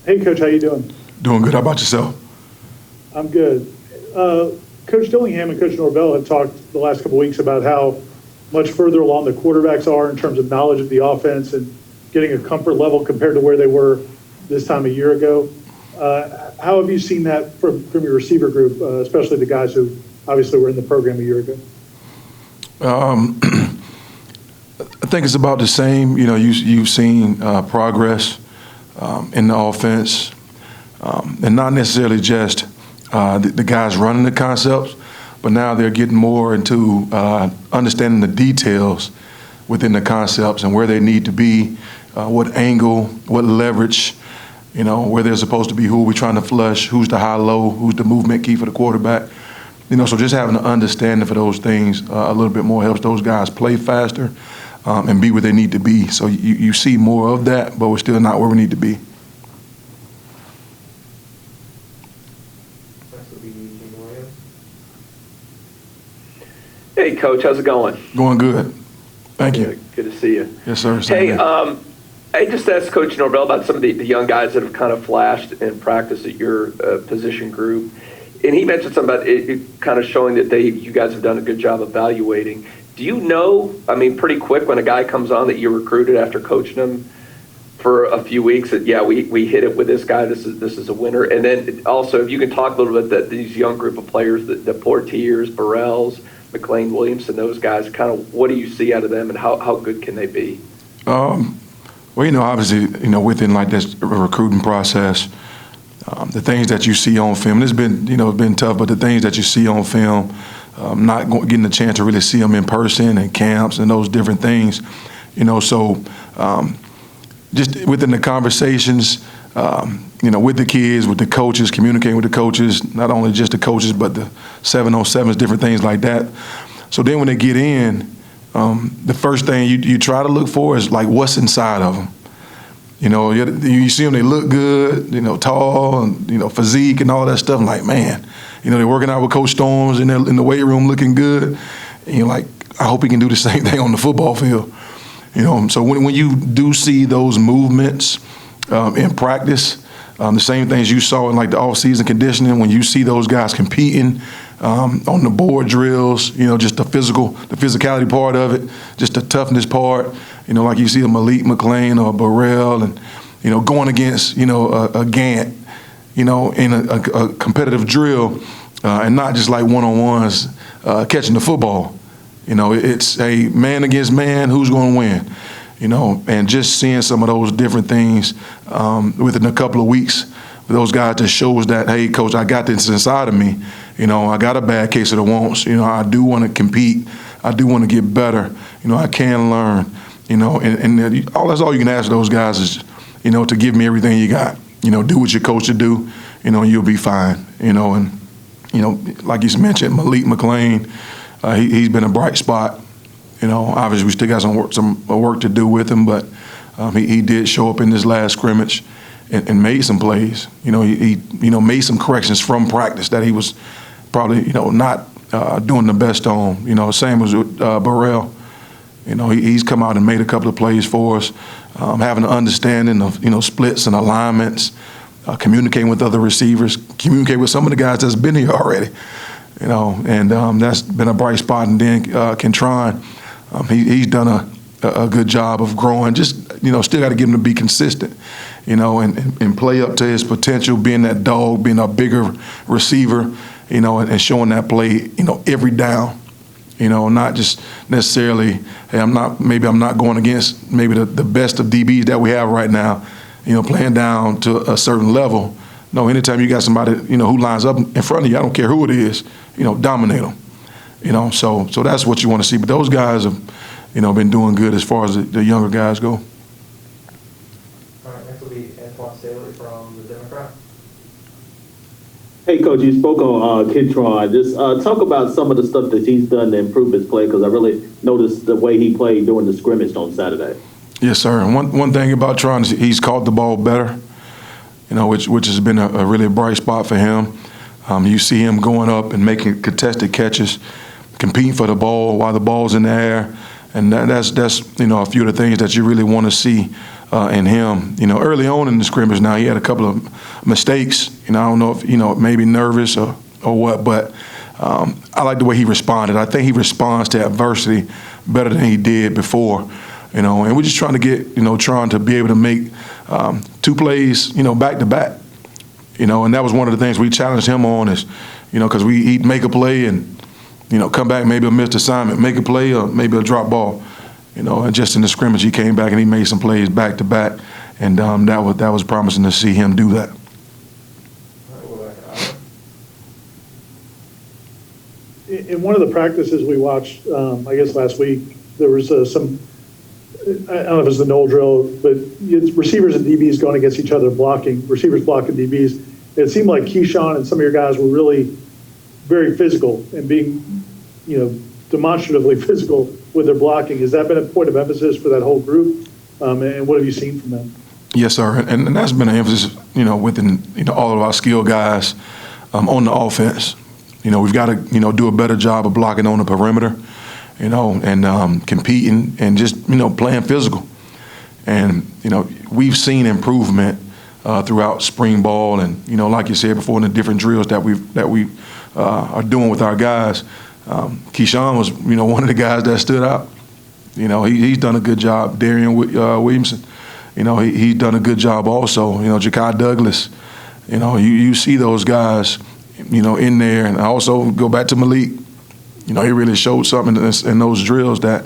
Hey, Coach, how you doing? Doing good. How about yourself? I'm good. Coach Dillingham and Coach Norvell have talked the last couple of weeks about how much further along the quarterbacks are in terms of knowledge of the offense and getting a comfort level compared to where they were this time a year ago. How have you seen that from your receiver group, especially the guys who obviously were in the program a year ago? I think it's about the same. You've seen progress in the offense, and not necessarily just the guys running the concepts, but now they're getting more into understanding the details within the concepts and where they need to be, what angle, what leverage, where they're supposed to be, who are we trying to flush, who's the high-low, who's the movement key for the quarterback. So just having an understanding for those things a little bit more helps those guys play faster and be where they need to be. So you see more of that, but we're still not where we need to be. Hey, Coach, how's it going? Going good. Thank you. Good to see you. Yes, sir. Hey, I just asked Coach Norvell about some of the young guys that have kind of flashed in practice at your position group. And he mentioned something about it kind of showing that you guys have done a good job evaluating. Do you know, pretty quick when a guy comes on that you recruited after coaching him for a few weeks that, yeah, we hit it with this guy, this is a winner? And then also, if you can talk a little bit that these young group of players, the Portiers, Burrells, McLean, Williamson, those guys, kind of what do you see out of them and how good can they be? Well, obviously, within like this recruiting process, the things that you see on film, it's been tough, but the things that you see on film, getting a chance to really see them in person and camps and those different things, so just within the conversations, with the kids, with the coaches, communicating with the coaches, not only just the coaches, but the 707s, different things like that. So then when they get in, the first thing you try to look for is like what's inside of them. You see them, they look good, tall, and, physique and all that stuff. I'm like, man, they're working out with Coach Storms in the weight room looking good. And you're like, I hope he can do the same thing on the football field. So when you do see those movements in practice, the same things you saw in like the off-season conditioning, when you see those guys competing on the board drills, just the physicality part of it, just the toughness part, like you see a Malik McLean or a Burrell and, going against, a Gant, in a competitive drill and not just like one-on-ones catching the football. It's a man against man, who's going to win? And just seeing some of those different things within a couple of weeks with those guys just shows that, hey, Coach, I got this inside of me. I got a bad case of the wants. I do want to compete. I do want to get better. I can learn. And that's all you can ask those guys is, to give me everything you got. Do what your coach should do, and you'll be fine. And like you mentioned, Malik McLean, he's been a bright spot. Obviously we still got some work to do with him, but he did show up in this last scrimmage and made some plays. He made some corrections from practice that he was probably not doing the best on. Same as with Burrell. He's come out and made a couple of plays for us, having an understanding of splits and alignments, communicating with other receivers, communicate with some of the guys that's been here already. And that's been a bright spot. And then Kentron, he's done a good job of growing. Just still got to get him to be consistent, and play up to his potential, being that dog, being a bigger receiver, and showing that play, every down. Not just necessarily, hey, I'm not going against maybe the best of DBs that we have right now, playing down to a certain level. No, anytime you got somebody, who lines up in front of you, I don't care who it is, dominate them. So that's what you want to see. But those guys have, been doing good as far as the younger guys go. All right, next will be Antoine Staley from the Democrat. Hey, Coach, you spoke on Kentron. Just talk about some of the stuff that he's done to improve his play, because I really noticed the way he played during the scrimmage on Saturday. Yes, sir. And one thing about Tron is he's caught the ball better, which has been a really bright spot for him. You see him going up and making contested catches, competing for the ball while the ball's in the air, and that's a few of the things that you really want to see in him. You know, early on in the scrimmage, now he had a couple of mistakes. You know, I don't know if, you know, maybe nervous or what, but I like the way he responded. I think he responds to adversity better than he did before. You know, and we're just trying to get, you know, trying to be able to make 2 plays, you know, back to back. You know, and that was one of the things we challenged him on is, you know, because he'd make a play and, you know, come back, maybe a missed assignment, make a play or maybe a drop ball. You know, and just in the scrimmage, he came back and he made some plays back to back, and that was promising to see him do that. In one of the practices we watched, I guess last week, there was some, I don't know if it was the null drill, but it's receivers and DBs going against each other blocking, receivers blocking DBs. It seemed like Keyshawn and some of your guys were really very physical and being, you know, demonstratively physical with their blocking. Has that been a point of emphasis for that whole group? And what have you seen from them? Yes, sir, and that's been an emphasis, you know, within, you know, all of our skill guys on the offense. You know, we've got to, you know, do a better job of blocking on the perimeter, you know, and competing and just, you know, playing physical. And, you know, we've seen improvement throughout spring ball, and, you know, like you said before, in the different drills that we are doing with our guys. Keyshawn was, you know, one of the guys that stood out. You know, he's done a good job. Darian Williamson, you know, he's done a good job also. You know, Jakai Douglas, you know, you see those guys, you know, in there. And I also go back to Malik. You know, he really showed something in those drills that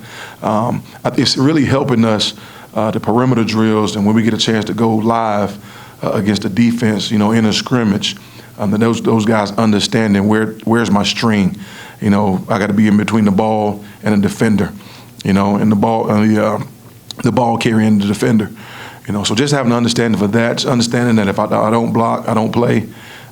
it's really helping us, the perimeter drills, and when we get a chance to go live against the defense, you know, in a scrimmage, that those guys understanding where's my string. You know, I got to be in between the ball and the defender, you know, and the ball carrying the defender. You know, so just having an understanding for that, just understanding that if I don't block, I don't play,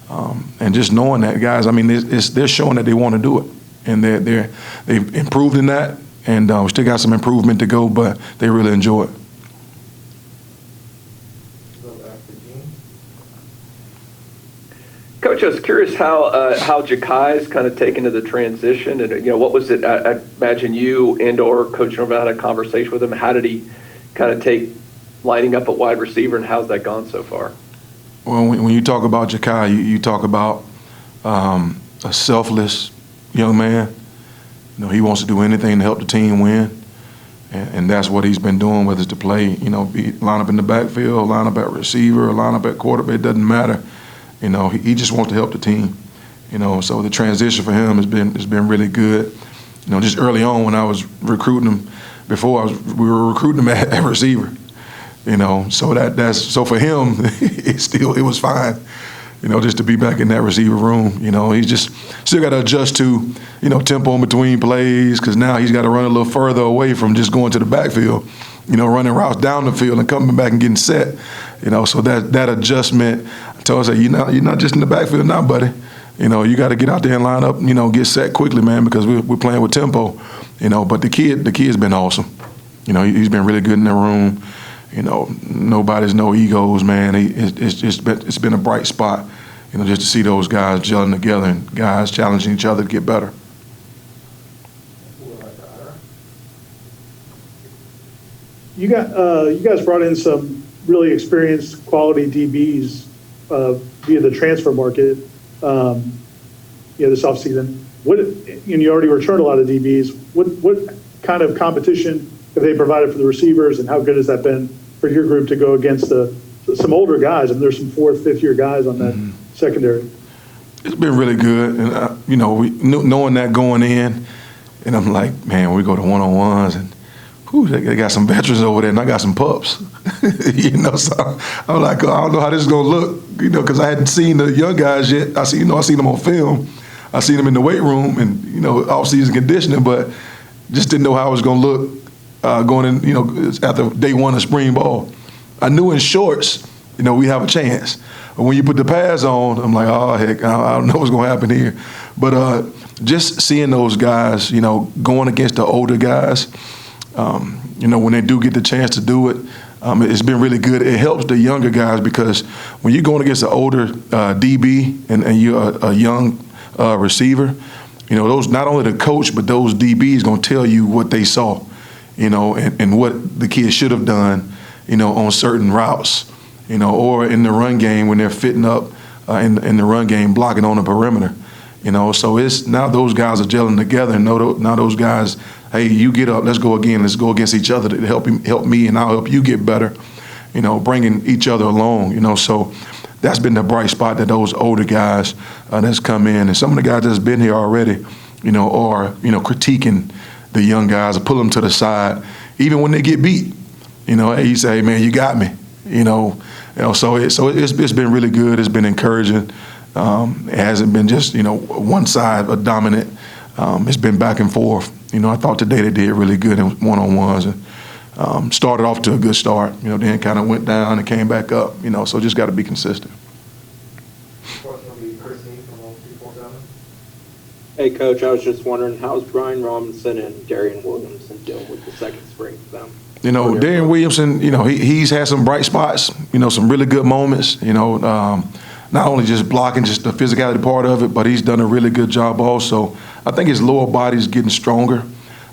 and just knowing that, guys, I mean, they're showing that they want to do it, and they've improved in that, and we still got some improvement to go, but they really enjoy it. Coach, I was curious how Jakai's kind of taken to the transition, and, you know, what was it? I imagine you and/or Coach Norvell had a conversation with him. How did he kind of take lining up at wide receiver, and how's that gone so far? Well, when you talk about Jakai, you talk about a selfless young man. You know, he wants to do anything to help the team win, and that's what he's been doing, whether it's to play, you know, line up in the backfield, line up at receiver, or line up at quarterback. It doesn't matter. You know, he just wants to help the team. You know, so the transition for him has been really good. You know, just early on when I was recruiting him, we were recruiting him at receiver. You know, so so for him, it was fine. You know, just to be back in that receiver room. You know, he's just still got to adjust to, you know, tempo in between plays, because now he's got to run a little further away from just going to the backfield. You know, running routes down the field and coming back and getting set. You know, so that adjustment. I told him, you're not just in the backfield now, buddy. You know, you got to get out there and line up. You know, get set quickly, man, because we're playing with tempo. You know, but the kid's been awesome. You know, he's been really good in the room. You know, nobody's no egos, man. It's been a bright spot. You know, just to see those guys gelling together and guys challenging each other to get better. You guys brought in some really experienced quality DBs via the transfer market, this offseason. You already returned a lot of DBs. What kind of competition have they provided for the receivers, and how good has that been for your group to go against some older guys? I mean, there's some 4th, 5th-year guys on that secondary. It's been really good, and you know, knowing that going in, and I'm like, man, we go to one-on-ones, and they got some veterans over there, and I got some pups. You know, so I'm like, I don't know how this is gonna look, you know, because I hadn't seen the young guys yet. I seen them on film. I seen them in the weight room and, you know, off-season conditioning, but just didn't know how it was gonna look going in, you know, after day 1 of spring ball. I knew in shorts, you know, we have a chance. But when you put the pads on, I'm like, oh, heck, I don't know what's going to happen here. But just seeing those guys, you know, going against the older guys, you know, when they do get the chance to do it, it's been really good. It helps the younger guys, because when you're going against an older DB and you're a young receiver, you know, those, not only the coach, but those DBs going to tell you what they saw, you know, and what the kids should have done, on certain routes, or in the run game when they're fitting up in the run game, blocking on the perimeter. So it's now those guys are gelling together, and now those guys, hey, you get up, let's go again, let's go against each other to help me, and I'll help you get better. Bringing each other along. So that's been the bright spot that those older guys that's come in, and some of the guys that's been here already, are critiquing the young guys, or pull them to the side, even when they get beat. Hey, you say, hey, man, you got me. So it's been really good. It's been encouraging. It hasn't been just, one side a dominant. It's been back and forth. I thought today they did really good in one-on-ones, and started off to a good start. Then kind of went down and came back up. So just got to be consistent. Hey, Coach, I was just wondering, how's Brian Robinson and Darian Williamson doing with the second spring for them? Darian Williamson, he's had some bright spots, some really good moments, not only just blocking, just the physicality part of it, but he's done a really good job also. I think his lower body's getting stronger.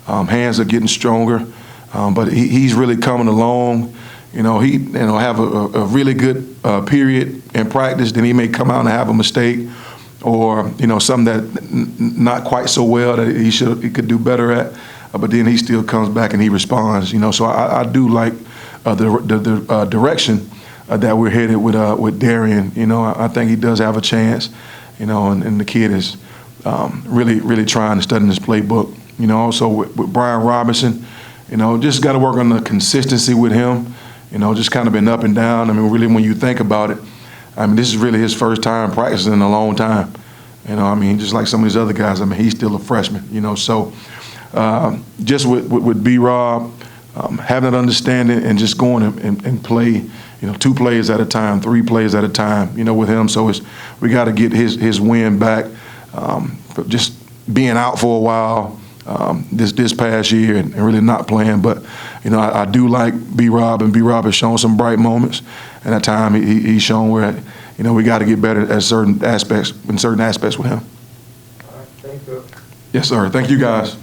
Hands are getting stronger. But he's really coming along. He have a really good period in practice. Then he may come out and have a mistake, or something that not quite so well that he could do better at. But then he still comes back and he responds. So I do like the direction that we're headed with Darian. I think he does have a chance. And the kid is really trying to study his playbook. Also with Brian Robinson. Just got to work on the consistency with him. Just kind of been up and down. I mean, really, when you think about it, this is really his first time practicing in a long time. Just like some of these other guys, he's still a freshman. So just with B-Rob, having that understanding and just going and play, 2 plays at a time, 3 plays at a time, with him. So we got to get his win back. Just being out for a while. This past year and really not playing, but I do like B-Rob, and B-Rob has shown some bright moments, and at time he's shown where we got to get better at certain aspects with him. All right, thank you. Yes, sir. Thank you, guys.